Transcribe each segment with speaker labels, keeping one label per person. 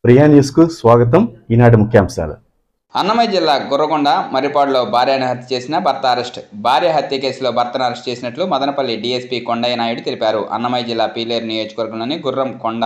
Speaker 1: ప్రియా న్యూస్కు స్వాగతం. ఈనాటి ముఖ్యాంశాలు.
Speaker 2: అన్నమయ్య జిల్లా గుర్రకొండ మర్రిపాడులో భార్యను హత్య చేసిన భర్త అరెస్ట్. భార్య హత్య కేసులో భర్తను అరెస్ట్ చేసినట్లు మదనపల్లి డీఎస్పీ కొండయ్య నాయుడు తెలిపారు. అన్నమయ్య జిల్లా పీలేరు నియోజకవర్గంలోని గుర్రంకొండ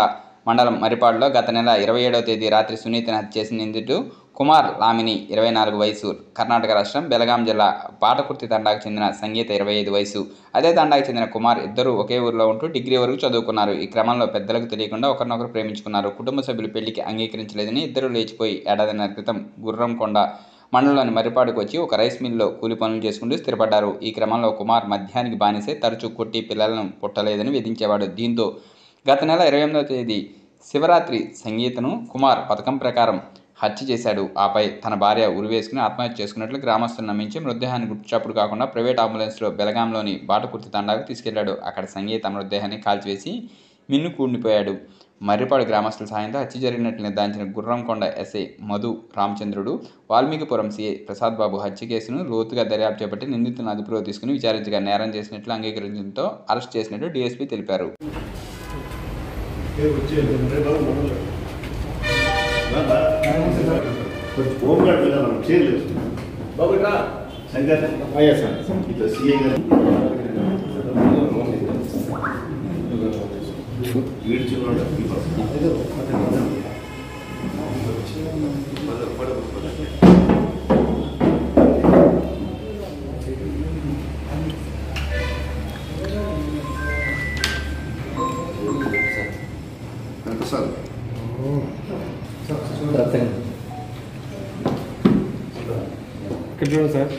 Speaker 2: మండలం మర్రిపాడులో గత నెల 27వ తేదీ రాత్రి సునీతను హత్య చేసిన నిందితుడు కుమార్ లామిని 24 వయసు, కర్ణాటక రాష్ట్రం బెలగాం జిల్లా పాటకుర్తి తండాకు చెందిన సంగీత 25 వయసు. అదే తండాకు చెందిన కుమార్ ఇద్దరు ఒకే ఊరిలో ఉంటూ డిగ్రీ వరకు చదువుకున్నారు. ఈ క్రమంలో పెద్దలకు తెలియకుండా ఒకరినొకరు ప్రేమించుకున్నారు. కుటుంబ సభ్యులు పెళ్లికి అంగీకరించలేదని ఇద్దరు లేచిపోయి ఏడాదిన్నర క్రితం గుర్రంకొండ మండలంలోని మర్రిపాడుకు వచ్చి ఒక రైస్ మిల్లో కూలి పనులు చేసుకుంటూ స్థిరపడ్డారు. ఈ క్రమంలో కుమార్ మద్యానికి బానిసే, తరచూ కొట్టి పిల్లలను పుట్టలేదని విధించేవాడు. దీంతో గత నెల 28వ తేదీ శివరాత్రి సంగీతను కుమార్ పథకం ప్రకారం హత్య చేశాడు. ఆపై తన భార్య ఉరివేసుకుని ఆత్మహత్య చేసుకున్నట్లు గ్రామస్తులు నమ్మించి మృతదేహాన్ని గుర్తుచప్పుడు కాకుండా ప్రైవేట్ అంబులెన్స్లో బెలగాంలోని బాటకుర్తి తండాకు తీసుకెళ్లాడు. అక్కడ సంగీత మృతదేహాన్ని కాల్చివేసి మిన్ను కూడిపోయాడు. మర్రిపాడు గ్రామస్తుల సాయంతో హత్య జరిగినట్లు నిర్ధారించిన గుర్రంకొండ ఎస్ఐ మధు రామచంద్రుడు వాల్మీకిపురం సిఐ ప్రసాద్ బాబు హత్య కేసును లోతుగా దర్యాప్తు చేపట్టి నిందితులను అదుపులో తీసుకుని విచారించగా నేరం చేసినట్లు అంగీకరించడంతో అరెస్ట్ చేసినట్లు డీఎస్పీ తెలిపారు.
Speaker 3: ఇక్కడ చూడండి సార్.